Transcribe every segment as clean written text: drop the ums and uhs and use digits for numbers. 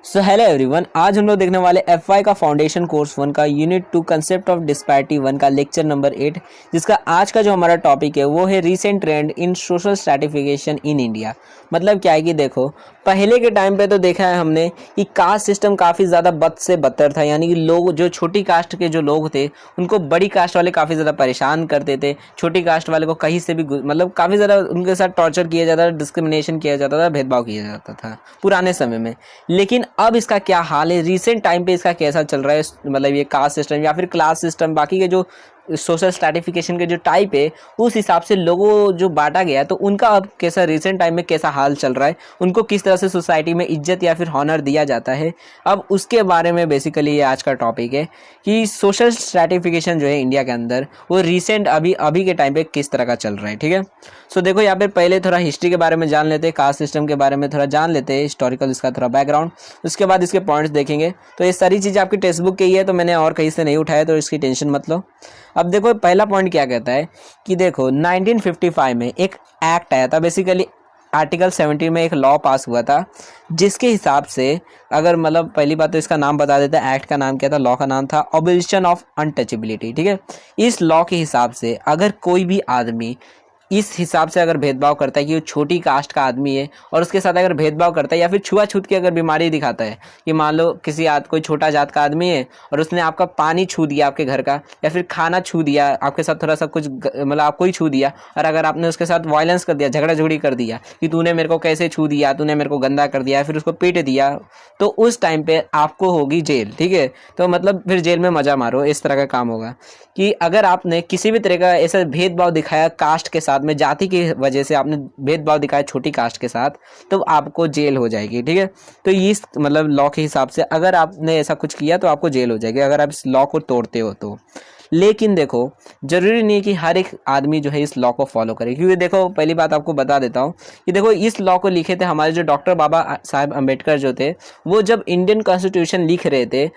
So hello everyone, आज हम लोग देखने वाले एफवाई का फाउंडेशन कोर्स 1 का यूनिट 2 कंसेप्ट ऑफ डिस्पैरिटी 1 का लेक्चर नंबर 8, जिसका आज का जो हमारा टॉपिक है वो है recent trend in social stratification in India. मतलब क्या है कि देखो, पहले के टाइम पे तो देखा है हमने कि कास्ट सिस्टम काफ़ी ज़्यादा बद से बदतर था। यानी कि लोग जो छोटी कास्ट के जो लोग थे उनको बड़ी कास्ट वाले काफ़ी ज़्यादा परेशान करते थे। छोटी कास्ट वाले को कहीं से भी मतलब काफ़ी ज़्यादा उनके साथ टॉर्चर किया जाता था, डिस्क्रिमिनेशन किया जाता था, भेदभाव किया जाता था पुराने समय में। लेकिन अब इसका क्या हाल है, रीसेंट टाइम पे इसका कैसा चल रहा है, मतलब ये कास्ट सिस्टम या फिर क्लास सिस्टम, बाकी के जो सोशल स्ट्रैटिफिकेशन के जो टाइप है उस हिसाब से लोगों जो बांटा गया है, तो उनका अब कैसा रीसेंट टाइम में कैसा हाल चल रहा है, उनको किस तरह से सोसाइटी में इज्जत या फिर हॉनर दिया जाता है। अब उसके बारे में बेसिकली ये आज का टॉपिक है कि सोशल स्ट्रैटिफिकेशन जो है इंडिया के अंदर वो रीसेंट अभी के टाइम पे किस तरह का चल रहा है। ठीक है, सो देखो यहाँ पे पहले थोड़ा हिस्ट्री के बारे में जान लेते हैं, कास्ट सिस्टम के बारे में थोड़ा जान लेते हैं, हिस्टोरिकल इसका थोड़ा बैकग्राउंड, उसके बाद इसके पॉइंट्स देखेंगे। तो ये सारी चीज़ आपकी टेक्स्ट बुक की ही है, तो मैंने और कहीं से नहीं उठाया, तो इसकी टेंशन मत लो। अब देखो पहला पॉइंट क्या कहता है कि देखो 1955 में एक एक्ट आया था, बेसिकली आर्टिकल 70 में एक लॉ पास हुआ था, जिसके हिसाब से अगर मतलब पहली बात तो इसका नाम बता देते हैं। एक्ट का नाम क्या था, लॉ का नाम था अबॉलिशन ऑफ अनटचेबिलिटी। ठीक है, इस लॉ के हिसाब से अगर कोई भी आदमी इस हिसाब से अगर भेदभाव करता है कि वो छोटी कास्ट का आदमी है और उसके साथ अगर भेदभाव करता है या फिर छुआछूत की अगर बीमारी दिखाता है कि मान लो किसी कोई छोटा जात का आदमी है और उसने आपका पानी छू दिया आपके घर का, या फिर खाना छू दिया आपके साथ, थोड़ा सा कुछ मतलब आपको ही छू दिया, और अगर आपने उसके साथ वायलेंस कर दिया, झगड़ा झगड़ी कर दिया कि तूने मेरे को कैसे छू दिया, तूने मेरे को गंदा कर दिया, फिर उसको पीट दिया, तो उस टाइम पे आपको होगी जेल। ठीक है, तो मतलब फिर जेल में मजा मारो, इस तरह का काम होगा। कि अगर आपने किसी भी तरह का ऐसा भेदभाव दिखाया कास्ट के साथ में, जाति की वजह से आपने भेदभाव दिखाया छोटी कास्ट के साथ, तो आपको जेल हो जाएगी। ठीक है, तो इस मतलब लॉ के हिसाब से अगर आपने ऐसा कुछ किया तो आपको जेल हो जाएगी अगर आप इस लॉ को तोड़ते हो तो। लेकिन देखो, जरूरी नहीं है कि हर एक आदमी जो है इस लॉ को फॉलो करे, क्योंकि देखो पहली बात आपको बता देता हूँ कि देखो इस लॉ को लिखे थे हमारे जो डॉक्टर बाबा साहब अम्बेडकर जो थे, वो जब इंडियन कॉन्स्टिट्यूशन लिख रहे थे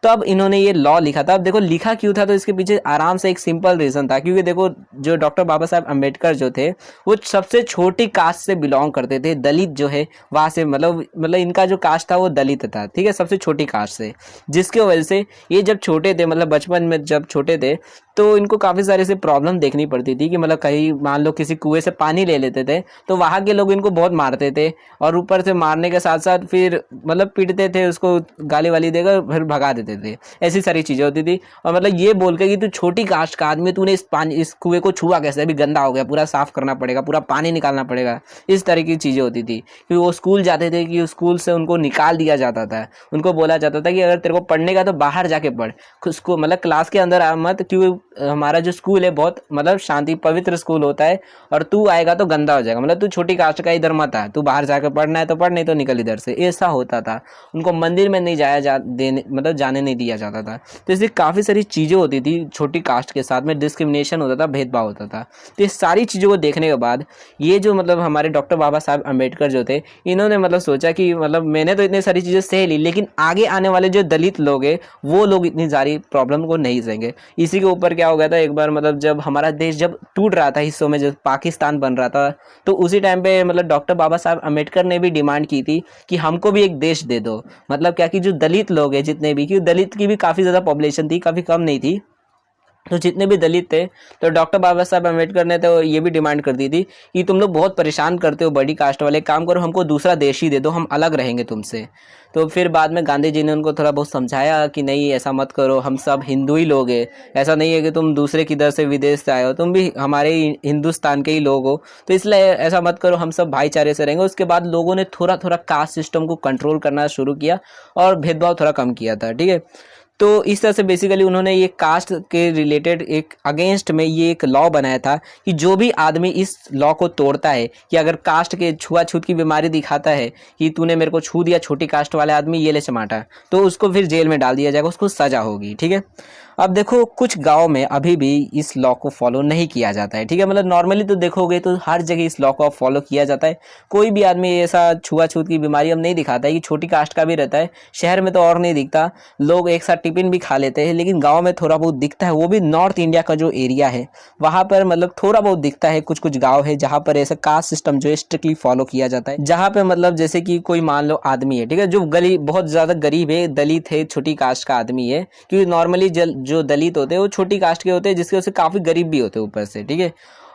तब इन्होंने ये लॉ लिखा था। अब देखो लिखा क्यों था, तो इसके पीछे आराम से एक सिंपल रीजन था, क्योंकि देखो जो डॉक्टर बाबा साहब अम्बेडकर जो थे वो सबसे छोटी कास्ट से बिलोंग करते थे, दलित जो है वहां से, मतलब इनका जो कास्ट था वो दलित था। ठीक है, सबसे छोटी कास्ट से, जिसकी वजह से ये जब छोटे थे, मतलब बचपन में जब छोटे थे, तो इनको काफ़ी सारे से प्रॉब्लम देखनी पड़ती थी कि मतलब कहीं मान लो किसी कुएं से पानी ले लेते थे तो वहाँ के लोग इनको बहुत मारते थे, और ऊपर से मारने के साथ साथ फिर मतलब पीटते थे, उसको गाली वाली देकर फिर भगा देते थे। ऐसी सारी चीज़ें होती थी, और मतलब ये बोल के कि तू छोटी कास्ट का आदमी, तूने इस कुएं को छुआ कैसे, अभी गंदा हो गया, पूरा साफ करना पड़ेगा, पूरा पानी निकालना पड़ेगा, इस तरह की चीज़ें होती थी। क्योंकि वो स्कूल जाते थे कि स्कूल से उनको निकाल दिया जाता था, उनको बोला जाता था कि अगर तेरे को पढ़ने का तो बाहर जाके पढ़, उसको मतलब क्लास के अंदर आ मत, क्योंकि हमारा जो स्कूल है बहुत मतलब शांति पवित्र स्कूल होता है, और तू आएगा तो गंदा हो जाएगा, मतलब तू छोटी कास्ट का इधर मत आ, तू बाहर जाकर पढ़ना है तो पढ़, नहीं तो निकल इधर से। ऐसा होता था, उनको मंदिर में नहीं देने मतलब जाने नहीं दिया जाता था। तो इसलिए काफ़ी सारी चीज़ें होती थी, छोटी कास्ट के साथ में डिस्क्रिमिनेशन होता था, भेदभाव होता था। तो ये सारी चीज़ों को देखने के बाद ये जो मतलब हमारे डॉक्टर बाबा साहब अम्बेडकर जो थे, इन्होंने मतलब सोचा कि मतलब मैंने तो इतनी सारी चीज़ें सह ली, लेकिन आगे आने वाले जो दलित लोग हैं वो लोग इतनी सारी प्रॉब्लम को नहीं सहेंगे। इसी के ऊपर क्या हो गया था, एक बार मतलब जब हमारा देश जब टूट रहा था हिस्सों में, जब पाकिस्तान बन रहा था, तो उसी टाइम पे मतलब डॉक्टर बाबा साहब अम्बेडकर ने भी डिमांड की थी कि हमको भी एक देश दे दो। मतलब क्या कि जो दलित लोग हैं जितने भी, क्योंकि दलित की भी काफ़ी ज़्यादा पॉपुलेशन थी, काफ़ी कम नहीं थी, तो जितने भी दलित थे, तो डॉक्टर बाबा साहब अम्बेडकर ने तो ये भी डिमांड कर दी थी कि तुम लोग बहुत परेशान करते हो बड़ी कास्ट वाले, काम करो हमको दूसरा देश ही दे दो, हम अलग रहेंगे तुमसे। तो फिर बाद में गांधी जी ने उनको थोड़ा बहुत समझाया कि नहीं ऐसा मत करो, हम सब हिंदू ही लोग हैं, ऐसा नहीं है कि तुम दूसरे किधर से विदेश से आए हो, तुम भी हमारे हिंदुस्तान के ही लोग हो, तो इसलिए ऐसा मत करो, हम सब भाईचारे से रहेंगे। उसके बाद लोगों ने थोड़ा थोड़ा कास्ट सिस्टम को कंट्रोल करना शुरू किया और भेदभाव थोड़ा कम किया था। ठीक है, तो इस तरह से बेसिकली उन्होंने ये कास्ट के रिलेटेड एक अगेंस्ट में ये एक लॉ बनाया था कि जो भी आदमी इस लॉ को तोड़ता है, कि अगर कास्ट के छुआछूत की बीमारी दिखाता है कि तूने मेरे को छू दिया छोटी कास्ट वाले आदमी, ये ले चमाटा, तो उसको फिर जेल में डाल दिया जाएगा, उसको सजा होगी। ठीक है, अब देखो कुछ गांव में अभी भी इस लॉ को फॉलो नहीं किया जाता है। ठीक है, मतलब नॉर्मली तो देखोगे तो हर जगह इस लॉ को फॉलो किया जाता है, कोई भी आदमी ऐसा छुआछूत की बीमारी अब नहीं दिखाता है कि छोटी कास्ट का भी रहता है, शहर में तो और नहीं दिखता, लोग एक साथ टिफिन भी खा लेते हैं, लेकिन गांव में थोड़ा बहुत दिखता है, वो भी नॉर्थ इंडिया का जो एरिया है वहां पर मतलब थोड़ा बहुत दिखता है। कुछ कुछ गांव है जहां पर ऐसा कास्ट सिस्टम जो है स्ट्रिक्टली फॉलो किया जाता है, जहां पे मतलब जैसे कि कोई मान लो आदमी है, ठीक है, जो गली बहुत ज्यादा गरीब है, दलित है, छोटी कास्ट का आदमी है, क्योंकि नॉर्मली जो दलित होते हैं वो छोटी कास्ट के होते हैं, जिसके वजह से काफी गरीब भी होते हैं ऊपर से, ठीक है।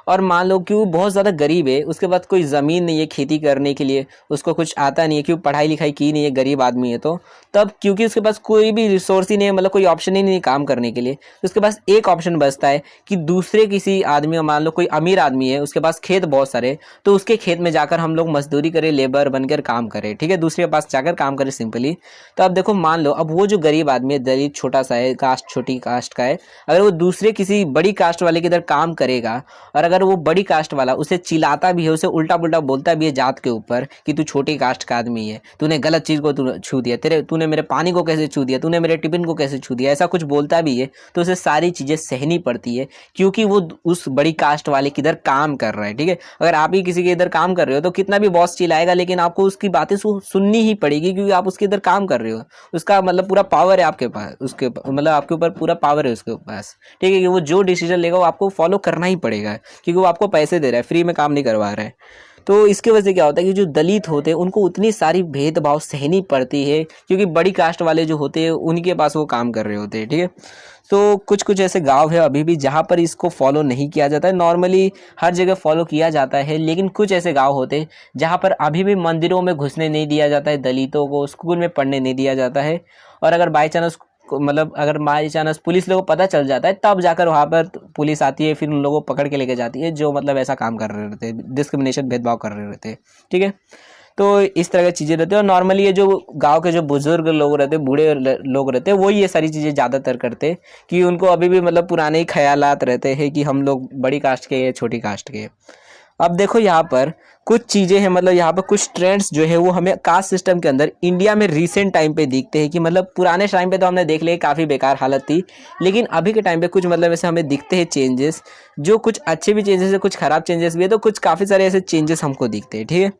और मान लो कि वो बहुत ज़्यादा गरीब है, उसके बाद कोई ज़मीन नहीं है खेती करने के लिए, उसको कुछ आता नहीं है, क्योंकि पढ़ाई लिखाई की नहीं है, गरीब आदमी है, तो तब क्योंकि उसके पास कोई भी रिसोर्स ही नहीं है, मतलब कोई ऑप्शन ही नहीं है काम करने के लिए, तो उसके पास एक ऑप्शन बचता है कि दूसरे किसी आदमी, मान लो कोई अमीर आदमी है, उसके पास खेत बहुत सारे, तो उसके खेत में जाकर हम लोग मजदूरी करें, लेबर बनकर काम करें, ठीक है, दूसरे के पास जाकर काम करें सिंपली। तो अब देखो मान लो अब वो जो गरीब आदमी है, दलित छोटा सा है, कास्ट छोटी कास्ट का है, अगर वो दूसरे किसी बड़ी कास्ट वाले के इधर काम करेगा, और अगर वो बड़ी कास्ट वाला उसे चिल्लाता भी है, उसे उल्टा पुल्टा बोलता भी है जात के ऊपर कि तू छोटी कास्ट का आदमी है, तूने गलत चीज को छू दिया, तूने मेरे पानी को कैसे छू दिया, तूने मेरे टिफिन को कैसे छू दिया, ऐसा कुछ बोलता भी है, तो उसे सारी चीजें सहनी पड़ती है, क्योंकि वो उस बड़ी कास्ट वाले के इधर काम कर रहा है, ठीक है। अगर आप ही किसी के इधर काम कर रहे हो तो कितना भी बॉस चिल्लाएगा, लेकिन आपको उसकी बातें सुननी ही पड़ेगी, क्योंकि आप उसके इधर काम कर रहे हो, उसका मतलब पूरा पावर है आपके पास, उसके मतलब आपके ऊपर पूरा पावर है उसके पास, ठीक है, कि वो जो डिसीजन लेगा वो आपको फॉलो करना ही पड़ेगा, क्योंकि वो आपको पैसे दे रहा है, फ्री में काम नहीं करवा रहा है। तो इसके वजह से क्या होता है कि जो दलित होते हैं उनको उतनी सारी भेदभाव सहनी पड़ती है, क्योंकि बड़ी कास्ट वाले जो होते हैं उनके पास वो काम कर रहे होते हैं, ठीक है। तो कुछ कुछ ऐसे गांव है अभी भी जहाँ पर इसको फॉलो नहीं किया जाता है, नॉर्मली हर जगह फॉलो किया जाता है, लेकिन कुछ ऐसे गांव होते हैं जहाँ पर अभी भी मंदिरों में घुसने नहीं दिया जाता है, दलितों को स्कूल में पढ़ने नहीं दिया जाता है, और अगर बाई चांस मतलब अगर बाई चांस पुलिस लोगों को पता चल जाता है, तब जाकर वहाँ पर पुलिस आती है, फिर उन लोगों को पकड़ के लेके जाती है जो मतलब ऐसा काम कर रहे रहते हैं, डिस्क्रिमिनेशन भेदभाव कर रहे रहते हैं, ठीक है। तो इस तरह की चीज़ें रहती है, और नॉर्मली ये जो गांव के जो बुजुर्ग लोग रहते हैं, बूढ़े लोग रहते हैं, वो ये सारी चीज़ें ज़्यादातर करते हैं, कि उनको अभी भी मतलब पुराने ही ख्यालात रहते हैं कि हम लोग बड़ी कास्ट के या छोटी कास्ट के। अब देखो यहाँ पर कुछ चीज़ें हैं, मतलब यहाँ पर कुछ ट्रेंड्स जो है वो हमें कास्ट सिस्टम के अंदर इंडिया में रीसेंट टाइम पे दिखते हैं, कि मतलब पुराने टाइम पे तो हमने देख लिया काफ़ी बेकार हालत थी, लेकिन अभी के टाइम पे कुछ मतलब ऐसे हमें दिखते हैं चेंजेस, जो कुछ अच्छे भी चेंजेस है, कुछ खराब चेंजेस भी है, तो कुछ काफ़ी सारे ऐसे चेंजेस हमको दिखते हैं, ठीक है।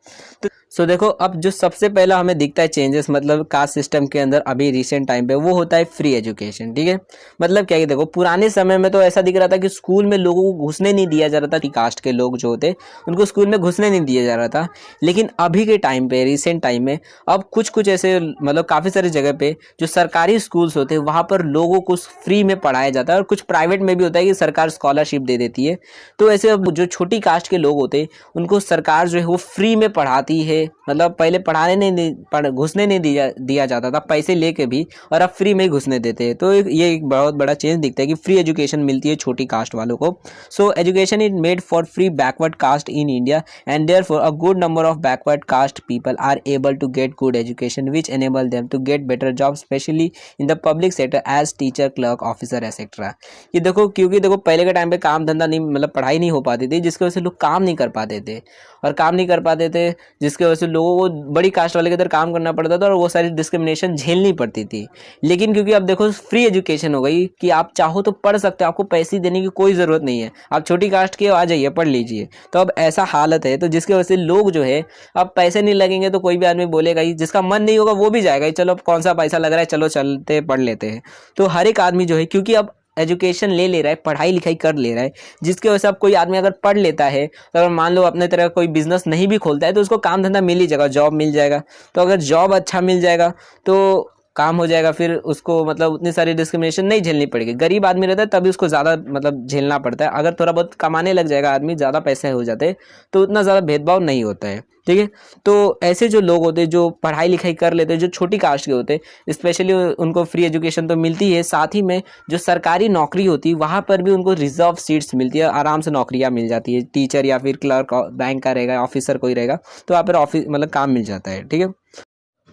तो सो देखो अब जो सबसे पहला हमें दिखता है चेंजेस मतलब कास्ट सिस्टम के अंदर अभी रिसेंट टाइम पे, वो होता है फ्री एजुकेशन, ठीक है। मतलब क्या है, देखो पुराने समय में तो ऐसा दिख रहा था कि स्कूल में लोगों को घुसने नहीं दिया जा रहा था, कि कास्ट के लोग जो होते उनको स्कूल में घुसने नहीं दिया जा रहा था, लेकिन अभी के टाइम पे रिसेंट टाइम में अब कुछ कुछ ऐसे मतलब काफ़ी सारी जगह पे जो सरकारी स्कूल्स होते हैं वहाँ पर लोगों को फ्री में पढ़ाया जाता है, और कुछ प्राइवेट में भी होता है कि सरकार स्कॉलरशिप दे देती है। तो ऐसे अब जो छोटी कास्ट के लोग होते हैं उनको सरकार जो है वो फ्री में पढ़ाती है, मतलब पहले पढ़ाने नहीं घुसने नहीं दिया जाता था पैसे लेके भी, और अब फ्री में ही घुसने देते हैं। तो ये एक बहुत बड़ा चेंज दिखता है कि फ्री एजुकेशन मिलती है छोटी कास्ट वालों को। So education is made for free backward caste in India, and therefore a good number of backward caste people are able to get good education which enable them to get better jobs especially in the public sector as teacher, clerk, officer etc। ये देखो क्योंकि देखो पहले के time पे काम धंधा नहीं मतलब पढ़ाई नहीं हो पाती थी, जिसकी वजह से लोग काम नहीं कर पाते थे, और काम नहीं कर पाते थे जिसकी वजह से लोगों को बड़ी कास्ट वाले के इधर काम करना पड़ता था, और वो सारी डिस्क्रिमिनेशन झेलनी पड़ती थी। लेकिन क्योंकि अब देखो फ्री एजुकेशन हो गई कि आप चाहो तो पढ़ सकते हो, आपको पैसे देने की कोई ज़रूरत नहीं है, आप छोटी कास्ट के आ जाइए पढ़ लीजिए। तो अब ऐसा हालत है, तो जिसकी वजह से लोग जो है अब पैसे नहीं लगेंगे तो कोई भी आदमी बोलेगा ही, जिसका मन नहीं होगा वो भी जाएगा ही, चलो कौन सा पैसा लग रहा है, चलो चलते पढ़ लेते हैं। तो हर एक आदमी जो है क्योंकि अब एजुकेशन ले रहा है, पढ़ाई लिखाई कर ले रहा है, जिसकी वजह से अब कोई आदमी अगर पढ़ लेता है तो अगर मान लो अपने तरह कोई बिजनेस नहीं भी खोलता है तो उसको काम धंधा मिल ही जाएगा, जॉब मिल जाएगा। तो अगर जॉब अच्छा मिल जाएगा तो काम हो जाएगा, फिर उसको मतलब उतनी सारी डिस्क्रिमिनेशन नहीं झेलनी पड़ेगी। गरीब आदमी रहता है तभी उसको ज़्यादा मतलब झेलना पड़ता है, अगर थोड़ा बहुत कमाने लग जाएगा आदमी, ज़्यादा पैसे हो जाते हैं तो उतना ज़्यादा भेदभाव नहीं होता है, ठीक है। तो ऐसे जो लोग होते हैं जो पढ़ाई लिखाई कर लेते हैं, जो छोटी कास्ट के होते हैं स्पेशली, उनको फ्री एजुकेशन तो मिलती है, साथ ही में जो सरकारी नौकरी होती है वहाँ पर भी उनको रिजर्व सीट्स मिलती है, आराम से नौकरियाँ मिल जाती है, टीचर या फिर क्लर्क बैंक का रहेगा, ऑफिसर कोई रहेगा तो वहाँ पर ऑफिस मतलब काम मिल जाता है, ठीक है।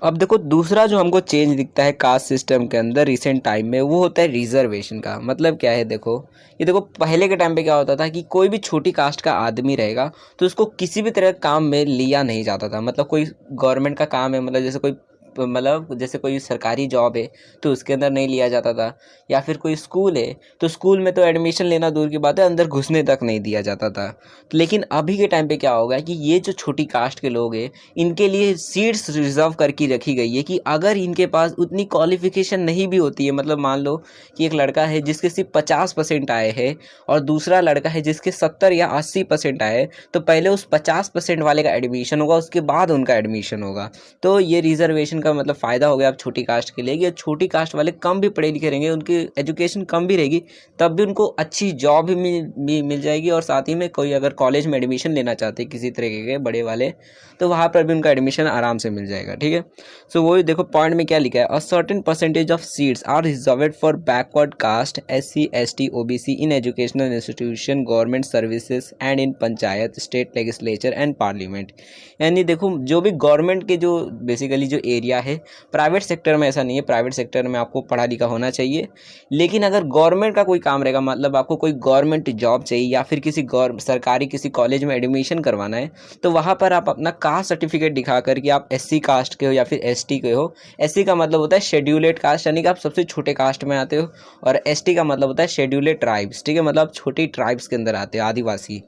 अब देखो दूसरा जो हमको चेंज दिखता है कास्ट सिस्टम के अंदर रिसेंट टाइम में, वो होता है रिजर्वेशन का। मतलब क्या है, देखो ये देखो पहले के टाइम पे क्या होता था कि कोई भी छोटी कास्ट का आदमी रहेगा तो उसको किसी भी तरह काम में लिया नहीं जाता था, मतलब कोई गवर्नमेंट का काम है, मतलब जैसे कोई मतलब जैसे कोई सरकारी जॉब है तो उसके अंदर नहीं लिया जाता था, या फिर कोई स्कूल है तो स्कूल में तो एडमिशन लेना दूर की बात है, अंदर घुसने तक नहीं दिया जाता था। लेकिन अभी के टाइम पे क्या होगा कि ये जो छोटी कास्ट के लोग हैं इनके लिए सीट्स रिजर्व करके रखी गई है कि अगर इनके पास उतनी क्वालिफिकेशन नहीं भी होती है, मतलब मान लो कि एक लड़का है जिसके सिर्फ 50% आए हैं और दूसरा लड़का है जिसके 70 या 80% आए, तो पहले उस 50% वाले का एडमिशन होगा, उसके बाद उनका एडमिशन होगा। तो ये रिजर्वेशन का मतलब फ़ायदा हो गया अब छोटी कास्ट के लिए कि छोटी कास्ट वाले कम भी पढ़े लिखे रहेंगे, उनकी एजुकेशन कम भी रहेगी, तब भी उनको अच्छी जॉब भी मिल जाएगी, और साथ ही में कोई अगर कॉलेज में एडमिशन लेना चाहते हैं किसी तरीके के बड़े वाले, तो वहाँ पर भी उनका एडमिशन आराम से मिल जाएगा। ठीक है, सो वही देखो पॉइंट में क्या लिखा है, a certain percentage of seats are reserved for backward caste SC ST OBC in educational institution government services and in panchayat state legislature and parliament. यानी देखो जो भी गवर्नमेंट के जो बेसिकली जो एरिया है, प्राइवेट सेक्टर में ऐसा नहीं है, प्राइवेट सेक्टर में आपको पढ़ा लिखा होना चाहिए, लेकिन अगर गवर्नमेंट का कोई काम रहेगा, मतलब आपको कोई गवर्नमेंट जॉब चाहिए या फिर किसी सरकारी किसी कॉलेज में एडमिशन करवाना है, तो वहाँ पर आप अपना कास्ट सर्टिफिकेट दिखा कर कि आप SC कास्ट के हो या फिर ST के हो। SC का मतलब होता है शेड्यूल्ड कास्ट, यानी कि आप सबसे छोटे कास्ट में आते हो, और ST का मतलब होता है शेड्यूल्ड ट्राइब्स। ठीक है, मतलब आप छोटी ट्राइब्स के अंदर आते हो, आदिवासी।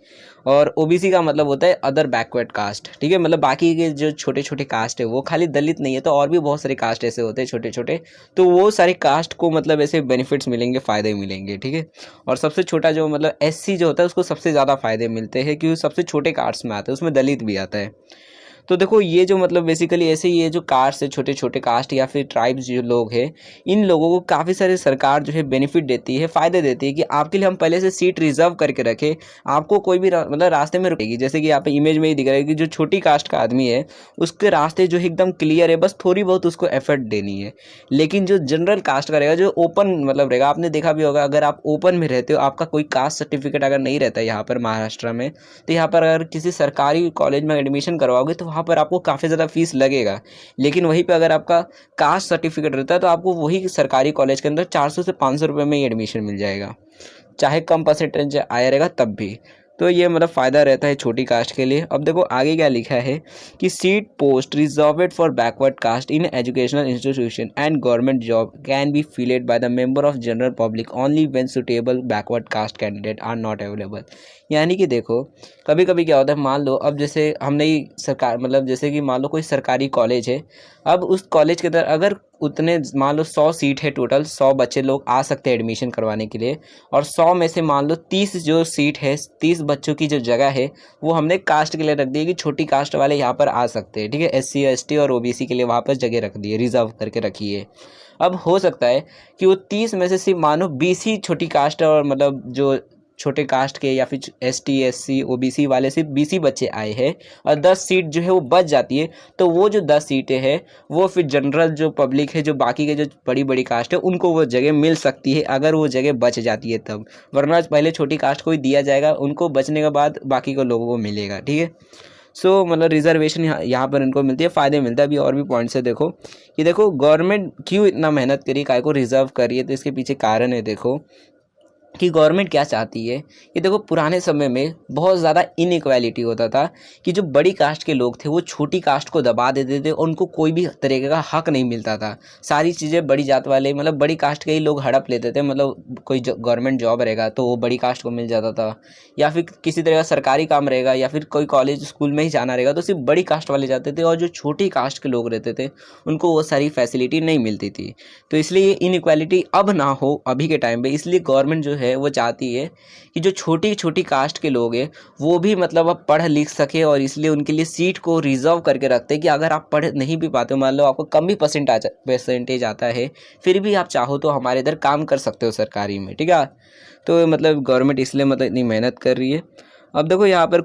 और OBC का मतलब होता है अदर बैकवर्ड कास्ट। ठीक है, मतलब बाकी के जो छोटे छोटे कास्ट है, वो खाली दलित नहीं है, तो और भी बहुत सारे कास्ट ऐसे होते हैं छोटे छोटे, तो वो सारे कास्ट को मतलब ऐसे बेनिफिट्स मिलेंगे, फ़ायदे मिलेंगे। ठीक है, और सबसे छोटा जो मतलब SC जो होता है उसको सबसे ज़्यादा फ़ायदे मिलते हैं क्योंकि सबसे छोटे कास्ट में आते हैं, उसमें दलित भी आता है। तो देखो ये जो मतलब बेसिकली ऐसे ही ये जो कास्ट है, छोटे छोटे कास्ट या फिर ट्राइब्स जो लोग हैं, इन लोगों को काफ़ी सारे सरकार जो है बेनिफिट देती है, फ़ायदे देती है कि आपके लिए हम पहले से सीट रिजर्व करके रखें, आपको कोई भी मतलब रास्ते में रुकेगी। जैसे कि यहाँ पे इमेज में ही दिख रहा है कि जो छोटी कास्ट का आदमी है उसके रास्ते जो एकदम क्लियर है, बस थोड़ी बहुत उसको एफर्ट देनी है। लेकिन जो जनरल कास्ट का रहेगा, जो ओपन मतलब रहेगा, आपने देखा भी होगा, अगर आप ओपन में रहते हो, आपका कोई कास्ट सर्टिफिकेट अगर नहीं रहता है यहाँ पर महाराष्ट्र में, तो यहाँ पर अगर किसी सरकारी कॉलेज में एडमिशन करवाओगे तो वहाँ पर आपको काफ़ी ज़्यादा फीस लगेगा। लेकिन वहीं पे अगर आपका कास्ट सर्टिफिकेट रहता है तो आपको वही सरकारी कॉलेज के अंदर 400 से 500 रुपये में ही एडमिशन मिल जाएगा, चाहे कम परसेंटेज आया रहेगा तब भी। तो ये मतलब फ़ायदा रहता है छोटी कास्ट के लिए। अब देखो आगे क्या लिखा है कि seat post reserved for backward caste in educational institution and government job can be filled by the member of general public only when suitable backward caste candidate are not available. यानी कि देखो कभी कभी क्या होता है, मान लो अब जैसे हमने ही सरकार मतलब जैसे कि मान लो कोई सरकारी कॉलेज है, अब उस कॉलेज के अंदर अगर उतने मान लो 100 सीट है, टोटल 100 बच्चे लोग आ सकते हैं एडमिशन करवाने के लिए, और 100 में से मान लो 30 जो सीट है, 30 बच्चों की जो जगह है वो हमने कास्ट के लिए रख दी है कि छोटी कास्ट वाले यहाँ पर आ सकते हैं। ठीक है, SC ST और OBC के लिए वहाँ पर जगह रख दी है, रिजर्व करके रखी है। अब हो सकता है कि वो 30 में से सिर्फ मानो 20 ही छोटी कास्ट और मतलब जो छोटे कास्ट के या फिर ST SC OBC वाले सिर्फ 20 ही बच्चे आए हैं, और 10 सीट जो है वो बच जाती है, तो वो जो 10 सीटें हैं वो फिर जनरल जो पब्लिक है, जो बाकी के जो बड़ी बड़ी कास्ट है, उनको वो जगह मिल सकती है अगर वो जगह बच जाती है तब, वरना पहले छोटी कास्ट को ही दिया जाएगा, उनको बचने के बाद बाकी को लोगों को मिलेगा। ठीक है, सो मतलब रिजर्वेशन यहाँ पर इनको मिलती है, फ़ायदे मिलता है। अभी और भी पॉइंट्स है देखो कि देखो गवर्नमेंट क्यों इतना मेहनत करी, काय को रिजर्व करी है, तो इसके पीछे कारण है देखो कि गवर्नमेंट क्या चाहती है कि देखो पुराने समय में बहुत ज़्यादा इनइक्वालिटी होता था कि जो बड़ी कास्ट के लोग थे वो छोटी कास्ट को दबा देते थे और उनको कोई भी तरीके का हक नहीं मिलता था। सारी चीज़ें बड़ी जात वाले मतलब बड़ी कास्ट के ही लोग हड़प लेते थे, मतलब कोई गवर्नमेंट जॉब रहेगा तो वो बड़ी कास्ट को मिल जाता था, या फिर किसी तरह का सरकारी काम रहेगा या फिर कोई कॉलेज स्कूल में ही जाना रहेगा तो सिर्फ बड़ी कास्ट वाले जाते थे, और जो छोटी कास्ट के लोग रहते थे उनको वो सारी फैसिलिटी नहीं मिलती थी। तो इसलिए इनइक्वालिटी अब ना हो अभी के टाइम पे, इसलिए गवर्नमेंट जो है वो चाहती है कि जो छोटी छोटी कास्ट के लोग हैं वो भी मतलब अब पढ़ लिख सके, और इसलिए उनके लिए सीट को रिजर्व करके रखते हैं कि अगर आप पढ़ नहीं भी पाते हो, मान लो आपको कम भी परसेंटेज आता है, फिर भी आप चाहो तो हमारे इधर काम कर सकते हो सरकारी में। ठीक है, तो मतलब गवर्नमेंट इसलिए मतलब इतनी मेहनत कर रही है। अब देखो यहाँ पर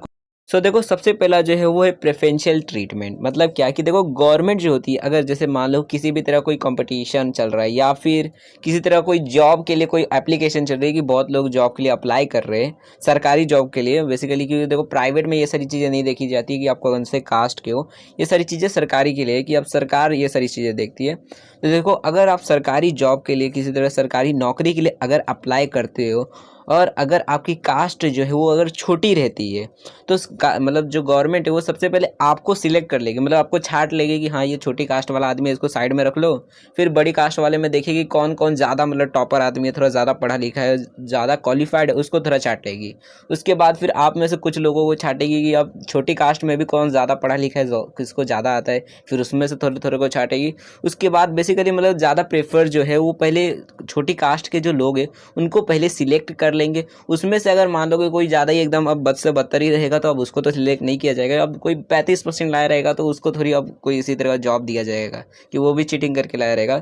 देखो सबसे पहला जो है वो है प्रेफरेंशियल ट्रीटमेंट। मतलब क्या कि देखो गवर्नमेंट जो होती है, अगर जैसे मान लो किसी भी तरह कोई कंपटीशन चल रहा है या फिर किसी तरह कोई जॉब के लिए कोई एप्लीकेशन चल रही है कि बहुत लोग जॉब के लिए अप्लाई कर रहे हैं, सरकारी जॉब के लिए बेसिकली, क्योंकि देखो प्राइवेट में ये सारी चीज़ें नहीं देखी जाती कि आप कौन से कास्ट के हो, ये सारी चीज़ें सरकारी के लिए कि अब सरकार ये सारी चीज़ें देखती है। तो देखो अगर आप सरकारी जॉब के लिए किसी तरह सरकारी नौकरी के लिए अगर अप्लाई करते हो और अगर आपकी कास्ट जो है वो अगर छोटी रहती है तो मतलब जो गवर्नमेंट है वो सबसे पहले आपको सिलेक्ट कर लेगी, मतलब आपको छांट लेगी कि हाँ ये छोटी कास्ट वाला आदमी है, इसको साइड में रख लो। फिर बड़ी कास्ट वाले में देखेगी कौन कौन ज़्यादा मतलब टॉपर आदमी है, थोड़ा ज़्यादा पढ़ा लिखा है, ज़्यादा क्वालिफाइड है, उसको थोड़ा छांटेगी। उसके बाद फिर आप में से कुछ लोगों को छांटेगी कि अब छोटी कास्ट में भी कौन ज़्यादा पढ़ा लिखा है, किसको ज़्यादा आता है, फिर उसमें से थोड़े थोड़े को छांटेगी। उसके बाद बेसिकली मतलब ज़्यादा प्रेफर जो है वो पहले छोटी कास्ट के जो लोग हैं उनको पहले सिलेक्ट कर लेंगे। उसमें से अगर मान लो कि कोई ज़्यादा ही एकदम अब बद से बदतर ही रहेगा तो अब उसको तो सिलेक्ट नहीं किया जाएगा। अब कोई 35% लाया रहेगा तो उसको थोड़ी अब कोई इसी तरह का जॉब दिया जाएगा कि वो भी चीटिंग करके लाया रहेगा,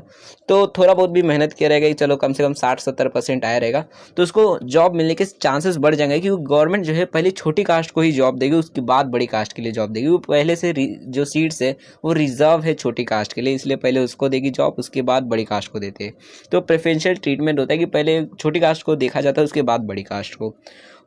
तो थोड़ा बहुत भी मेहनत किया रहेगा कि चलो कम से कम 60-70% आया रहेगा तो उसको जॉब मिलने के चांसेस बढ़ जाएंगे, क्योंकि गवर्नमेंट जो है पहले छोटी कास्ट को ही जॉब देगी, उसके बाद बड़ी कास्ट के लिए जॉब देगी। वो पहले से जो सीट्स है वो रिजर्व है छोटी कास्ट के लिए, इसलिए पहले उसको देगी जॉब, उसके बाद बड़ी कास्ट को देते हैं। तो प्रेफरेंशियल ट्रीटमेंट होता है कि पहले छोटी कास्ट को देखा जाता है, उसके बाद बड़ी कास्ट को।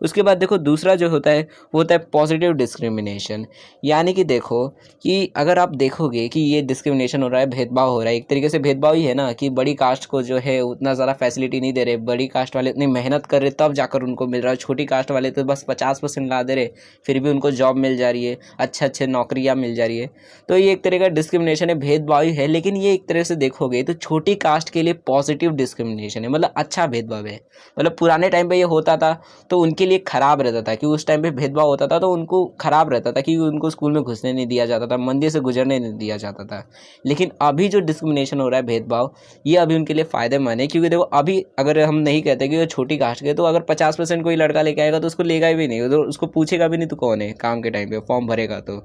उसके बाद देखो दूसरा जो होता है वो होता है पॉजिटिव डिस्क्रिमिनेशन। यानी कि देखो कि अगर आप देखोगे कि ये डिस्क्रिमिनेशन हो रहा है, भेदभाव हो रहा है, एक तरीके से भेदभाव ही है ना, कि बड़ी कास्ट को जो है उतना ज़्यादा फैसिलिटी नहीं दे रहे, बड़ी कास्ट वाले इतनी मेहनत कर रहे तब जाकर उनको मिल रहा है, छोटी कास्ट वाले तो बस 50% ला दे रहे फिर भी उनको जॉब मिल जा रही है, अच्छे अच्छे नौकरियाँ मिल जा रही है। तो ये एक तरह का डिस्क्रिमिनेशन है, भेदभाव ही है, लेकिन ये एक तरह से देखोगे तो छोटी कास्ट के लिए पॉजिटिव डिस्क्रिमिनेशन है, मतलब अच्छा भेदभाव है। मतलब पुराने टाइम पे ये होता था तो उनके लिए खराब रहता था कि उस टाइम पे भेदभाव होता था तो उनको खराब रहता था कि उनको स्कूल में घुसने नहीं दिया जाता था, मंदिर से गुजरने नहीं दिया जाता था। लेकिन अभी जो डिस्क्रिमिनेशन हो रहा है, भेदभाव, ये अभी उनके लिए फ़ायदेमंद है, क्योंकि देखो अभी अगर हम नहीं कहते कि वो छोटी कास्ट के, तो अगर 50% कोई लड़का लेके आएगा तो उसको लेगा भी नहीं, तो उसको पूछेगा भी नहीं तो कौन है काम के टाइम पे फॉर्म भरेगा तो।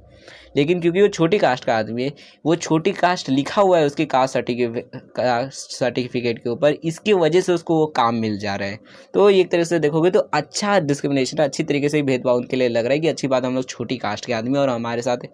लेकिन क्योंकि वो छोटी कास्ट का आदमी है, वो छोटी कास्ट लिखा हुआ है उसके कास्ट सर्टिफिकेट के ऊपर, इसकी वजह से उसको वो काम मिल जा रहा है। तो एक तरह से देखोगे तो अच्छा डिस्क्रिमिनेशन, अच्छी तरीके से भेदभाव उनके लिए लग रहा है कि अच्छी बात हम लोग छोटी कास्ट के आदमी और हमारे साथ